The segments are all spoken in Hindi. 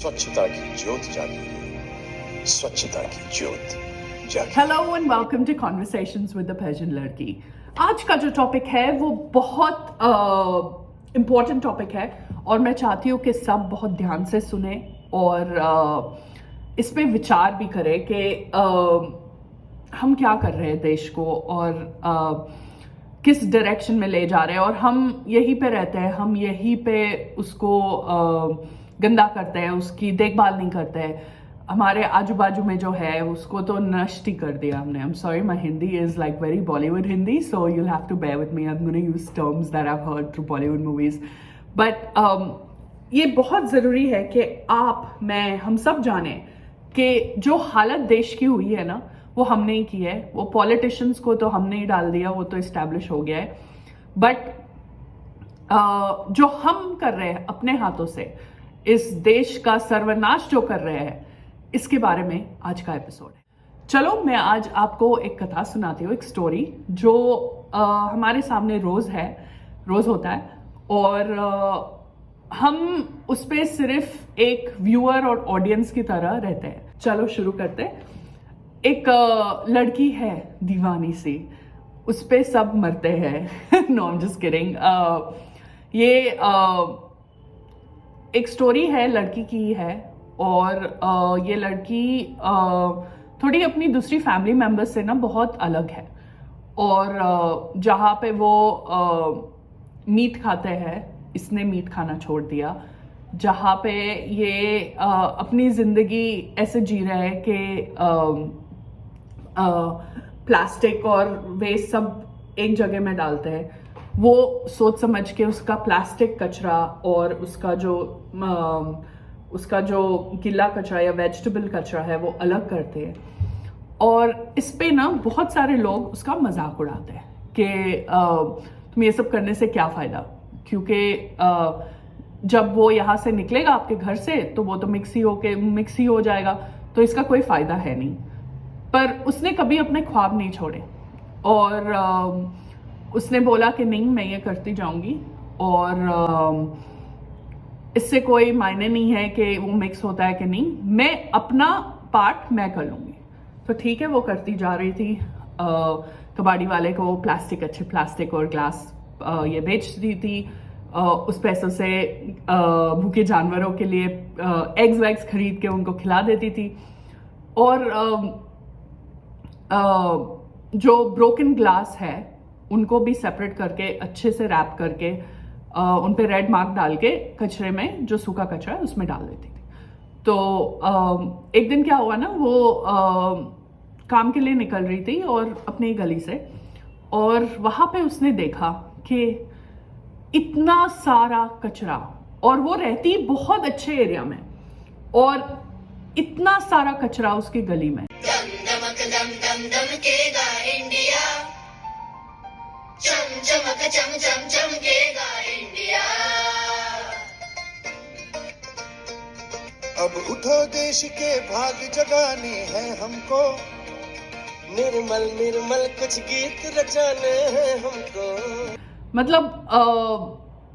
स्वच्छता की ज्योत जागी, स्वच्छता की ज्योत जागी। Hello and welcome to conversations with the Persian लड़की। आज का जो टॉपिक है वो बहुत इम्पोर्टेंट टॉपिक है और मैं चाहती हूँ कि सब बहुत ध्यान से सुने और इस पे विचार भी करें कि हम क्या कर रहे हैं देश को और किस डायरेक्शन में ले जा रहे हैं। और हम यहीं पे रहते हैं, हम यहीं पे उसको गंदा करते हैं, उसकी देखभाल नहीं करते हैं। हमारे आजू बाजू में जो है उसको तो नष्ट ही कर दिया हमने। I am sorry, my Hindi is like very Bollywood Hindi, so you have to bear with me. I am gonna use terms that I have heard through Bollywood movies, but ये बहुत ज़रूरी है कि आप, मैं, हम सब जाने कि जो हालत देश की हुई है ना, वो हमने ही की है। वो पॉलिटिशियंस को तो हमने ही डाल दिया, वो तो इस्टेब्लिश हो गया है। बट जो हम कर रहे हैं अपने हाथों से, इस देश का सर्वनाश जो कर रहे हैं, इसके बारे में आज का एपिसोड है। चलो मैं आज आपको एक कथा सुनाती हूँ, एक स्टोरी जो हमारे सामने रोज होता है और हम उस पर सिर्फ एक व्यूअर और ऑडियंस की तरह रहते हैं। चलो शुरू करते हैं। एक लड़की है दीवानी सी, उस पे सब मरते हैं। No I am just kidding. ये एक स्टोरी है, लड़की की है और ये लड़की थोड़ी अपनी दूसरी फैमिली मेम्बर्स से ना बहुत अलग है। और जहाँ पे वो मीट खाते हैं, इसने मीट खाना छोड़ दिया। जहाँ पे ये अपनी ज़िंदगी ऐसे जी रहे हैं कि प्लास्टिक और वेस्ट सब एक जगह में डालते हैं, वो सोच समझ के उसका प्लास्टिक कचरा और उसका जो गीला कचरा या वेजिटेबल कचरा है वो अलग करते हैं। और इस पे ना बहुत सारे लोग उसका मजाक उड़ाते हैं कि तुम ये सब करने से क्या फ़ायदा, क्योंकि जब वो यहाँ से निकलेगा आपके घर से तो वो तो मिक्स ही हो जाएगा, तो इसका कोई फ़ायदा है नहीं। पर उसने कभी अपने ख्वाब नहीं छोड़े और उसने बोला कि नहीं, मैं ये करती जाऊंगी और इससे कोई मायने नहीं है कि वो मिक्स होता है कि नहीं, मैं अपना पार्ट मैं कर लूँगी। तो ठीक है, वो करती जा रही थी। कबाड़ी वाले को अच्छे प्लास्टिक और ग्लास ये बेचती थी। उस पैसों से भूखे जानवरों के लिए एग्स वैग्स खरीद के उनको खिला देती थी। और जो ब्रोकन ग्लास है उनको भी सेपरेट करके अच्छे से रैप करके उन पे रेड मार्क डाल के कचरे में, जो सूखा कचरा है, उसमें डाल देती थी। तो एक दिन क्या हुआ ना, वो काम के लिए निकल रही थी और अपनी गली से, और वहाँ पे उसने देखा कि इतना सारा कचरा, और वो रहती बहुत अच्छे एरिया में, और इतना सारा कचरा उसकी गली में। चमकेगा इंडिया, चमक चमकेगा इंडिया। अब उठो देश के भाग जगाने हैं हमको, निर्मल निर्मल कुछ गीत रचाने हैं हमको। मतलब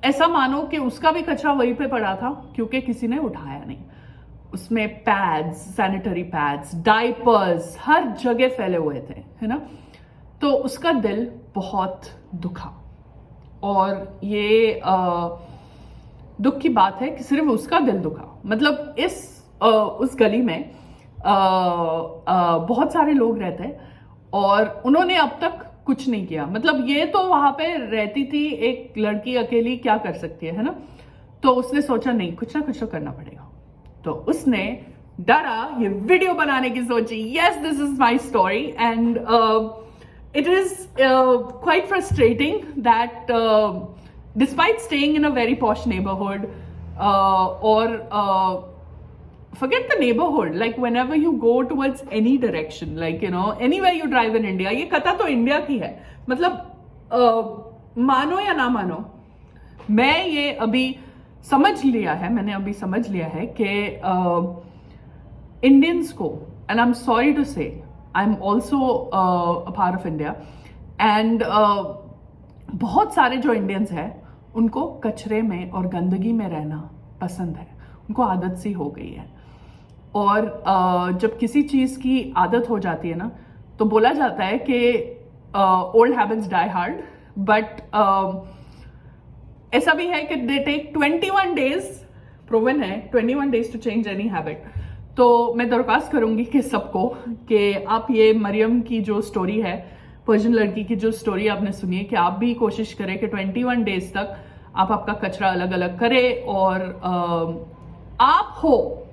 ऐसा मानो कि उसका भी कचरा वहीं पे पड़ा था, क्योंकि किसी ने उठाया नहीं। उसमें पैड्स, सैनिटरी पैड्स, डाइपर्स हर जगह फैले हुए थे, है ना। तो उसका दिल बहुत दुखा, और ये दुख की बात है कि सिर्फ उसका दिल दुखा, मतलब उस गली में बहुत सारे लोग रहते हैं और उन्होंने अब तक कुछ नहीं किया। मतलब ये तो वहां पे रहती थी एक लड़की अकेली, क्या कर सकती है ना। तो उसने सोचा नहीं, कुछ ना कुछ तो करना पड़ेगा। तो उसने डरा ये वीडियो बनाने की सोची। Yes, this is my story and it is quite frustrating that despite staying in a very posh neighborhood or forget the neighborhood, like whenever you go towards any direction, like you know, anywhere you drive in India, ये कथा तो इंडिया की है। मतलब मानो या ना मानो, मैंने अभी समझ लिया है कि इंडियंस को, and I am sorry to say, I am also a part of India, and बहुत सारे जो इंडियंस हैं उनको कचरे में और गंदगी में रहना पसंद है। उनको आदत सी हो गई है। और जब किसी चीज़ की आदत हो जाती है ना, तो बोला जाता है कि old habits die hard, but ऐसा भी है कि दे टेक 21 डेज, प्रूवन है 21 days to change any habit. तो मैं दरख्वास्त करूंगी कि सबको कि आप ये मरियम की जो स्टोरी है, पर्शियन लड़की की जो स्टोरी आपने सुनी है, कि आप भी कोशिश करें कि 21 डेज तक आप आपका कचरा अलग अलग करें। और आप हो,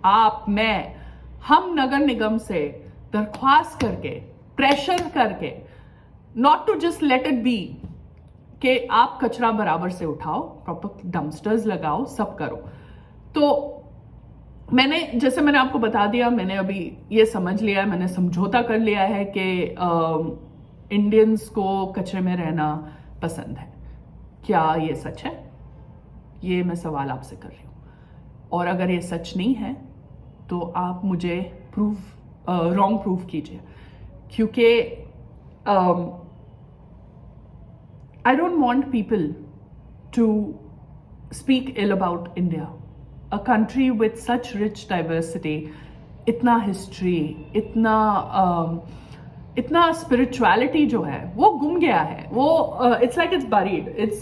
आप, मैं, हम नगर निगम से दरख्वास्त करके, प्रेशर करके, not to just let it be, कि आप कचरा बराबर से उठाओ, प्रॉपर डंपस्टर्स लगाओ, सब करो। तो जैसे मैंने आपको बता दिया, मैंने अभी ये समझ लिया है, मैंने समझौता कर लिया है कि इंडियंस को कचरे में रहना पसंद है। क्या ये सच है? ये मैं सवाल आपसे कर रही हूँ। और अगर ये सच नहीं है तो आप मुझे रॉन्ग प्रूफ कीजिए, क्योंकि I don't want people to speak ill about India, a country with such rich diversity, इतना history, इतना spirituality जो है वो गुम गया है। वो it's like it's buried. It's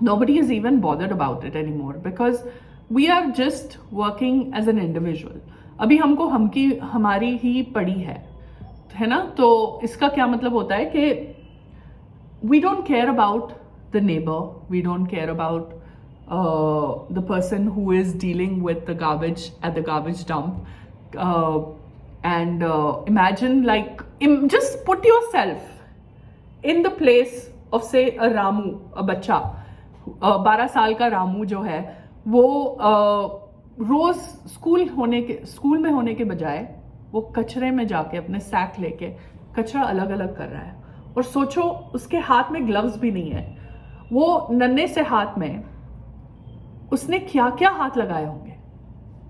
nobody is even bothered about it anymore because we are just working as an individual. अभी हमको हमारी ही पड़ी है ना? तो इसका क्या मतलब होता है कि we don't care about the neighbor, we don't care about the person who is dealing with the garbage at the garbage dump. And imagine, like, just put yourself in the place of, say, a Ramu, a बच्चा 12 साल का रामू जो है, वो रोज स्कूल में होने के बजाय वो कचरे में जाके अपने सैक लेके कचरा अलग अलग कर रहा है। और सोचो, उसके हाथ में ग्लव्स भी नहीं है, वो नन्हे से हाथ में उसने क्या क्या हाथ लगाए होंगे।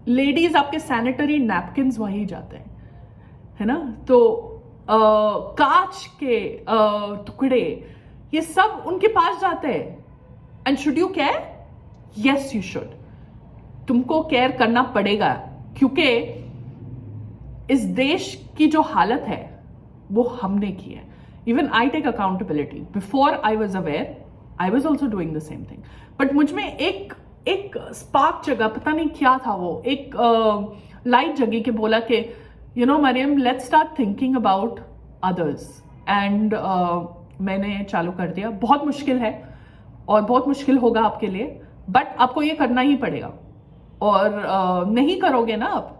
लेडीज, आपके सैनिटरी नैपकिन्स वहीं जाते हैं, है ना? तो कांच के टुकड़े, ये सब उनके पास जाते हैं। And should you care? Yes, you should. तुमको केयर करना पड़ेगा, क्योंकि इस देश की जो हालत है वो हमने की है। Even I take accountability. Before I was aware, I was also doing the same thing. But मुझ में एक स्पार्क जगा, पता नहीं क्या था वो, एक लाइट जगी के बोला कि Maryam, let's start thinking about others. And मैंने चालू कर दिया। बहुत मुश्किल है और बहुत मुश्किल होगा आपके लिए, बट आपको ये करना ही पड़ेगा। और नहीं करोगे ना आप,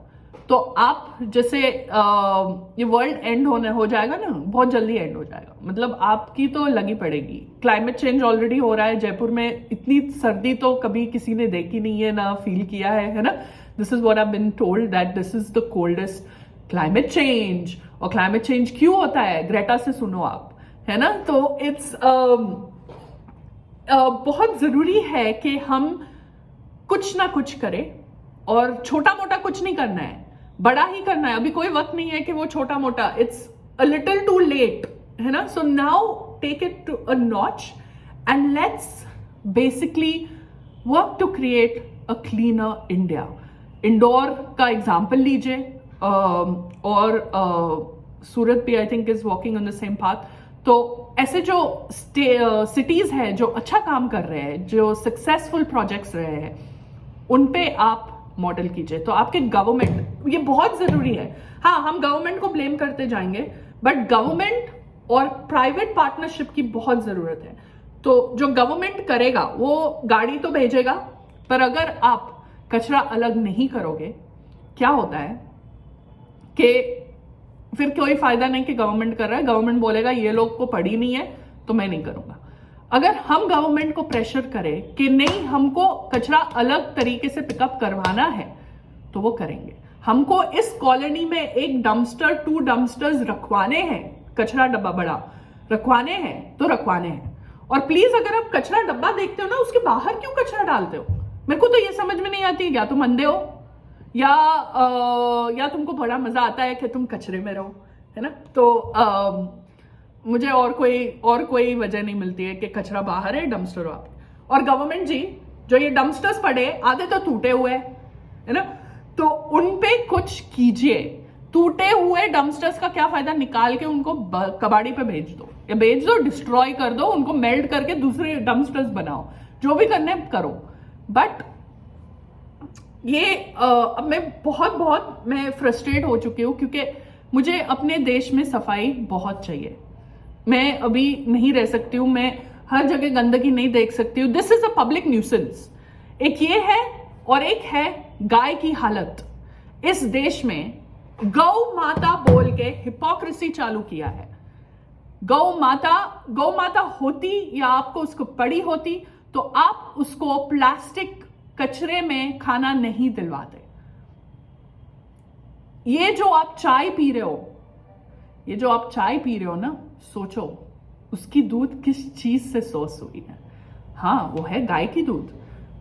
तो आप जैसे ये वर्ल्ड एंड हो जाएगा ना, बहुत जल्दी एंड हो जाएगा। मतलब आपकी तो लगी पड़ेगी। क्लाइमेट चेंज ऑलरेडी हो रहा है। जयपुर में इतनी सर्दी तो कभी किसी ने देखी नहीं है, ना फील किया है ना? This is what I have been told, that this is the coldest climate change. और क्लाइमेट चेंज क्यों होता है? ग्रेटा से सुनो आप, है ना? तो इट्स बहुत जरूरी है कि हम कुछ ना कुछ करें, और छोटा मोटा कुछ नहीं करना है, बड़ा ही करना है। अभी कोई वक्त नहीं है कि वो छोटा मोटा, it's a little too late, है ना? So now take it to a notch and let's basically work to create a cleaner India. Indore का एग्जाम्पल लीजिए, और सूरत भी I think is walking on the same path. तो ऐसे जो सिटीज हैं जो अच्छा काम कर रहे हैं, जो सक्सेसफुल प्रोजेक्ट्स रहे हैं, उन पे आप मॉडल कीजिए। तो आपके गवर्नमेंट, ये बहुत जरूरी है। हाँ, हम गवर्नमेंट को ब्लेम करते जाएंगे, बट गवर्नमेंट और प्राइवेट पार्टनरशिप की बहुत जरूरत है। तो जो गवर्नमेंट करेगा वो गाड़ी तो भेजेगा, पर अगर आप कचरा अलग नहीं करोगे, क्या होता है कि फिर कोई फायदा नहीं कि गवर्नमेंट कर रहा है। गवर्नमेंट बोलेगा ये लोग को पड़ी नहीं है तो मैं नहीं करूंगा। अगर हम गवर्नमेंट को प्रेशर करें कि नहीं, हमको कचरा अलग तरीके से पिकअप करवाना है, तो वो करेंगे। हमको इस कॉलोनी में एक डंपस्टर, 2 डंपस्टर्स रखवाने हैं, कचरा डब्बा बड़ा रखवाने हैं तो रखवाने हैं। और प्लीज, अगर आप कचरा डब्बा देखते हो ना, उसके बाहर क्यों कचरा डालते हो? मेरे को तो ये समझ में नहीं आती। या तुम अंधे हो, या तुमको बड़ा मजा आता है कि तुम कचरे में रहो, है ना? तो मुझे और कोई वजह नहीं मिलती है कि कचरा बाहर है, डंपस्टर वहां पे। और गवर्नमेंट जी, जो ये डम्पस्टर्स पड़े आधे तो टूटे हुए है ना, तो उन पे कुछ कीजिए। टूटे हुए डम्पस्टर्स का क्या फायदा, निकाल के उनको कबाड़ी पे भेज दो, या भेज दो, डिस्ट्रॉय कर दो, उनको मेल्ट करके दूसरे डम्पस्टर्स बनाओ, जो भी करने करो। बट ये अब मैं फ्रस्ट्रेट हो चुकी हूँ, क्योंकि मुझे अपने देश में सफाई बहुत चाहिए। मैं अभी नहीं रह सकती हूँ, मैं हर जगह गंदगी नहीं देख सकती हूँ। This is a public nuisance. एक ये है, और एक है गाय की हालत। इस देश में गौ माता बोल के हिपोक्रेसी चालू किया है। गौ माता होती या आपको उसको पड़ी होती तो आप उसको प्लास्टिक कचरे में खाना नहीं दिलवाते। ये जो आप चाय पी रहे हो ना, सोचो उसकी दूध किस चीज से सोर्स हुई है। हाँ, वो है गाय की दूध,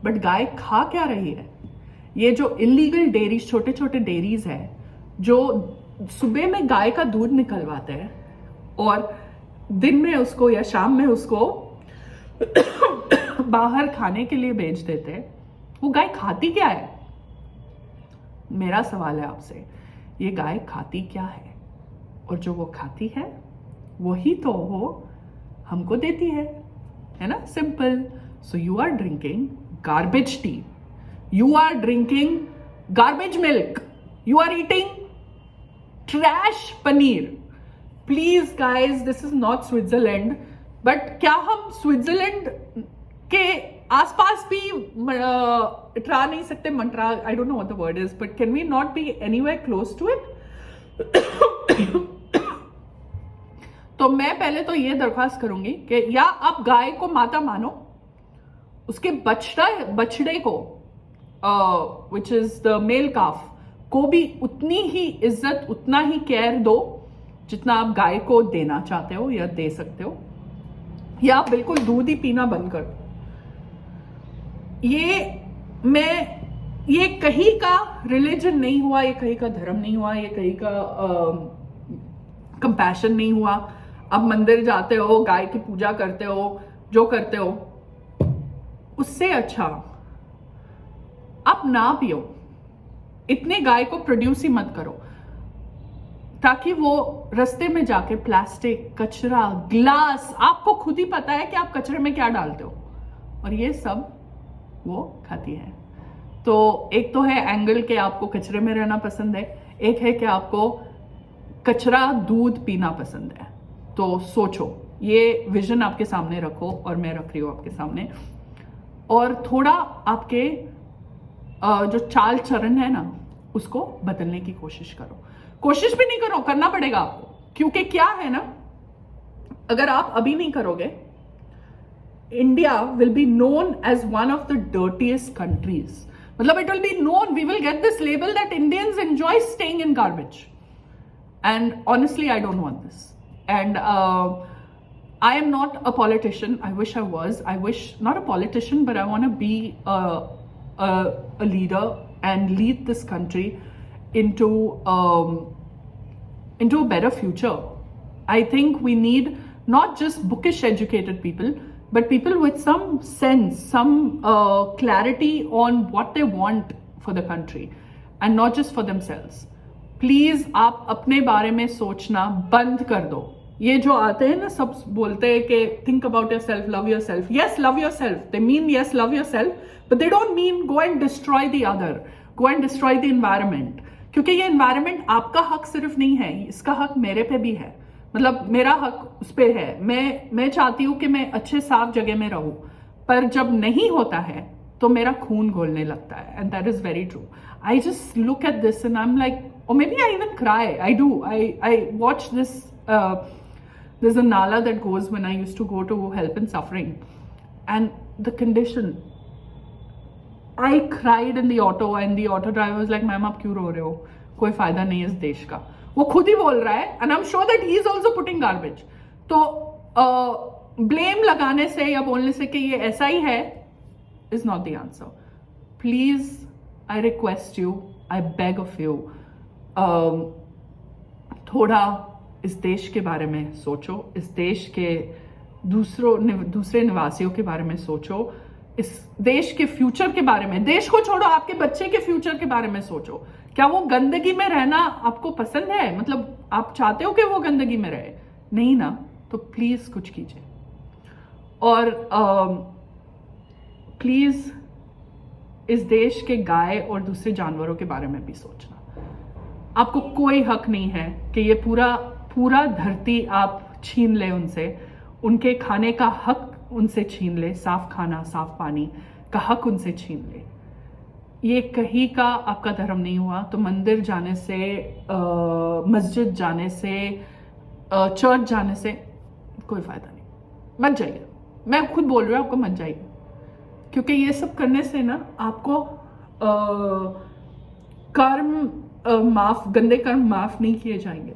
बट गाय खा क्या रही है? ये जो इलीगल डेयरीज, छोटे छोटे डेयरीज है, जो सुबह में गाय का दूध निकलवाते हैं और दिन में उसको या शाम में उसको बाहर खाने के लिए बेच देते हैं, वो गाय खाती क्या है? मेरा सवाल है आपसे, ये गाय खाती क्या है? और जो वो खाती है वही तो वो हमको देती है ना? Simple. So you are drinking garbage tea, you are drinking garbage milk, you are eating trash paneer. Please guys, this is not Switzerland, but क्या हम स्विट्जरलैंड के आसपास भी ट्रा नहीं सकते? Mantra, I don't know what the word is, but can we not be anywhere close to it? तो मैं पहले तो ये दरख्वास्त करूंगी कि या आप गाय को माता मानो, उसके बछड़े को विच इज द मेल काफ को भी उतनी ही इज्जत, उतना ही केयर दो जितना आप गाय को देना चाहते हो या दे सकते हो, या आप बिल्कुल दूध ही पीना बंद कर दो। ये कहीं का रिलीजन नहीं हुआ, ये कहीं का धर्म नहीं हुआ, ये कहीं का कंपैशन नहीं हुआ। अब मंदिर जाते हो, गाय की पूजा करते हो, जो करते हो, उससे अच्छा आप ना पियो, इतने गाय को प्रोड्यूस ही मत करो, ताकि वो रास्ते में जाके प्लास्टिक, कचरा, ग्लास, आपको खुद ही पता है कि आप कचरे में क्या डालते हो, और ये सब वो खाती है। तो एक तो है एंगल कि आपको कचरे में रहना पसंद है, एक है कि आपको कचरा दूध पीना पसंद है। तो सोचो, ये विजन आपके सामने रखो, और मैं रख रही हूँ आपके सामने, और थोड़ा आपके जो चाल चरण है ना, उसको बदलने की कोशिश करो। कोशिश भी नहीं करो, करना पड़ेगा आपको, क्योंकि क्या है ना, अगर आप अभी नहीं करोगे, India will be known as one of the dirtiest countries. मतलब it will be known, we will get this label that Indians enjoy staying in garbage, and honestly I don't want this. And I am not a politician. I wish I was. I wish, not a politician, but I want to be a leader and lead this country into a better future. I think we need not just bookish educated people, but people with some sense, some clarity on what they want for the country, and not just for themselves. Please, आप अपने बारे में सोचना बंद कर दो। ये जो आते हैं ना, सब बोलते हैं कि think about yourself, love yourself. Yes, love yourself. They mean yes, love yourself, but they don't mean go and destroy the other, go and destroy the environment. क्योंकि ये environment आपका हक सिर्फ नहीं है, इसका हक मेरे पे भी है। मतलब मेरा हक उस पे है। मैं चाहती हूँ कि मैं अच्छे साफ जगह में रहूँ, पर जब नहीं होता है तो मेरा खून घोलने लगता है, and that is very true. I just look at this and I'm like, or maybe I even cry. I do. I watch this. There's a nala that goes when I used to go to help in suffering, and the condition. I cried in the auto, and the auto driver was like, "Ma'am, आप क्यों रो रहे हो? कोई फायदा नहीं है इस देश का." वो खुद ही बोल रहा है, and I'm sure that he is also putting garbage. तो blame लगाने से या बोलने से कि ये ऐसा ही है is not the answer. Please, I request you, I beg of you, थोड़ा इस देश के बारे में सोचो, इस देश के दूसरे निवासियों के बारे में सोचो, इस देश के फ्यूचर के बारे में, देश को छोड़ो आपके बच्चे के फ्यूचर के बारे में सोचो। क्या वो गंदगी में रहना आपको पसंद है? मतलब आप चाहते हो कि वो गंदगी में रहे? नहीं ना, तो प्लीज कुछ कीजिए। और प्लीज इस देश के गाय और दूसरे जानवरों के बारे में भी सोचना। आपको कोई हक नहीं है कि ये पूरा धरती आप छीन ले उनसे, उनके खाने का हक उनसे छीन ले, साफ खाना साफ पानी का हक उनसे छीन ले। ये कहीं का आपका धर्म नहीं हुआ तो मंदिर जाने से, मस्जिद जाने से, चर्च जाने से कोई फायदा नहीं। मत जाइए, मैं खुद बोल रही हूँ, आपको मत जाइए, क्योंकि ये सब करने से ना आपको गंदे कर्म माफ नहीं किए जाएंगे।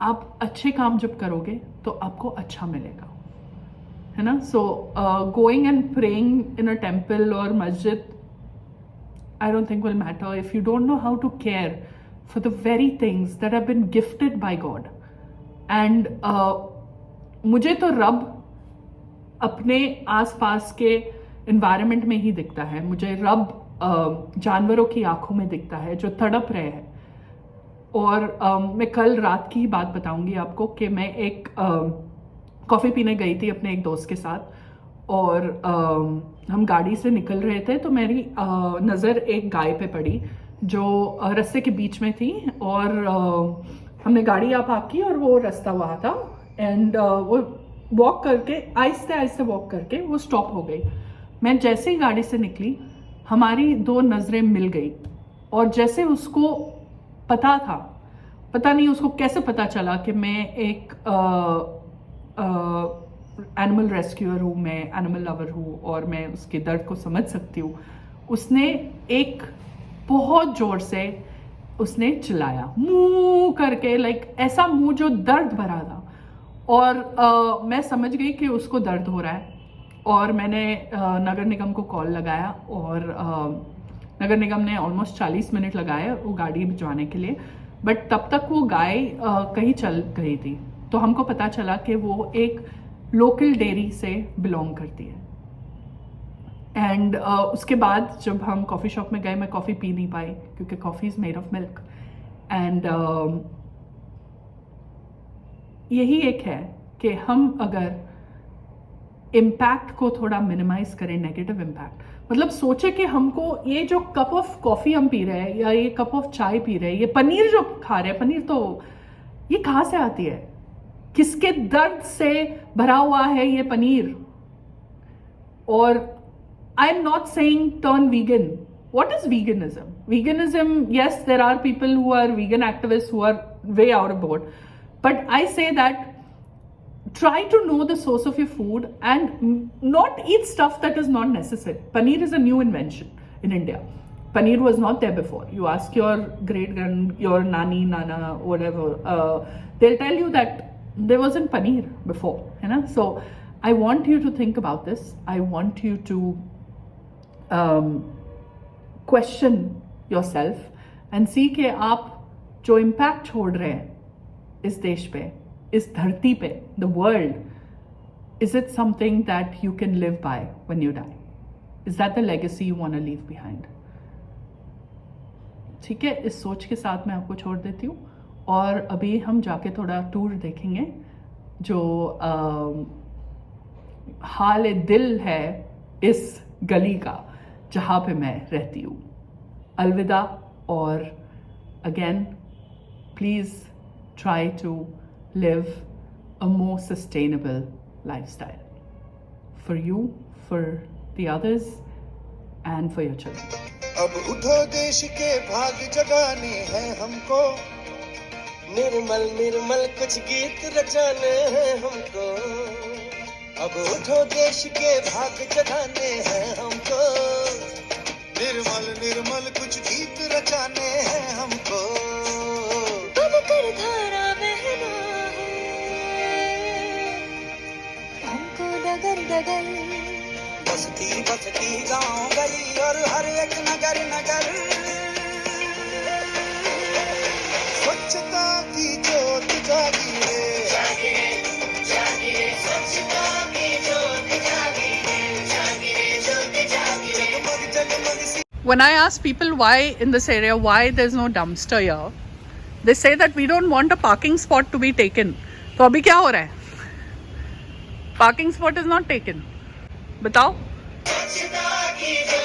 आप अच्छे काम जब करोगे तो आपको अच्छा मिलेगा, है ना। So going and praying in a temple और मस्जिद, I don't think will matter if you don't know how to care for the very things that have been gifted by God. And मुझे तो रब अपने आसपास के एनवायरनमेंट में ही दिखता है। मुझे रब जानवरों की आंखों में दिखता है जो तड़प रहे हैं। और मैं कल रात की ही बात बताऊंगी आपको कि मैं एक कॉफ़ी पीने गई थी अपने एक दोस्त के साथ, और हम गाड़ी से निकल रहे थे तो मेरी नज़र एक गाय पे पड़ी जो रास्ते के बीच में थी। और हमने गाड़ी पार्क की और वो रास्ता वहाँ था, एंड वो वॉक करके आहिस्ते आहिस्ते वॉक करके वो स्टॉप हो गई। मैं जैसे ही गाड़ी से निकली हमारी दो नज़रें मिल गई, और जैसे उसको पता था, पता नहीं उसको कैसे पता चला कि मैं एक एनिमल रेस्क्यूअर हूँ, मैं एनिमल लवर हूँ और मैं उसके दर्द को समझ सकती हूँ। उसने एक बहुत ज़ोर से उसने चिल्लाया, मुँह करके, लाइक ऐसा मुँह जो दर्द भरा था। और मैं समझ गई कि उसको दर्द हो रहा है, और मैंने नगर निगम को कॉल लगाया, और नगर निगम ने ऑलमोस्ट 40 मिनट लगाए वो गाड़ी भिजवाने के लिए, बट तब तक वो गाय कहीं चल गई थी। तो हमको पता चला कि वो एक लोकल डेयरी से बिलोंग करती है। एंड उसके बाद जब हम कॉफ़ी शॉप में गए, मैं कॉफ़ी पी नहीं पाई क्योंकि coffee is made of milk. And यही एक है कि हम अगर इम्पैक्ट को थोड़ा मिनिमाइज करें, नेगेटिव इम्पैक्ट, मतलब सोचे कि हमको ये जो कप ऑफ कॉफ़ी हम पी रहे हैं या ये कप ऑफ चाय पी रहे हैं, ये पनीर जो खा रहे हैं, पनीर तो ये कहाँ से आती है, किसके दर्द से भरा हुआ है ये पनीर। और I am not saying turn vegan. What is veganism? Veganism, yes, there are people who are vegan activists who are way out of board, but I say that try to know the source of your food and not eat stuff that is not necessary. Paneer is a new invention in India. Paneer was not there before. You ask your your nani, nana, whatever, they'll tell you that there wasn't paneer before, you know. So I want you to think about this. I want you to question yourself and see कि आप जो impact छोड़ रहे हैं इस देश पे, इस धरती पे, the world, is it something that you can live by when you die? Is that the legacy you want to leave behind? ठीक है, इस सोच के साथ मैं आपको छोड़ देती हूँ, और अभी हम जाके थोड़ा टूर देखेंगे जो हाल दिल है इस गली का जहाँ पे मैं रहती हूँ। अलविदा, और again please try to live a more sustainable lifestyle for you, for the others, and for your children. अब उठो देश के भाग जगाने हैं हमको, निर्मल निर्मल कुछ गीत रचाने हैं हमको। अब उठो देश के भाग जगाने हैं हमको, निर्मल निर्मल कुछ गीत रचाने हैं हमको। बनकर धारा बहना है हमको डगर डगर, बस्ती बस्ती गांव गली और हर एक नगर नगर, स्वच्छता की ज्योत जागी है, जागिए जागिए, स्वच्छता की ज्योत जागिए, When I ask people why in this area, why there's no dumpster here, they say that we don't want a parking spot to be taken. तो अभी क्या हो रहा है? Parking spot is not taken. बताओ. स्वच्छता की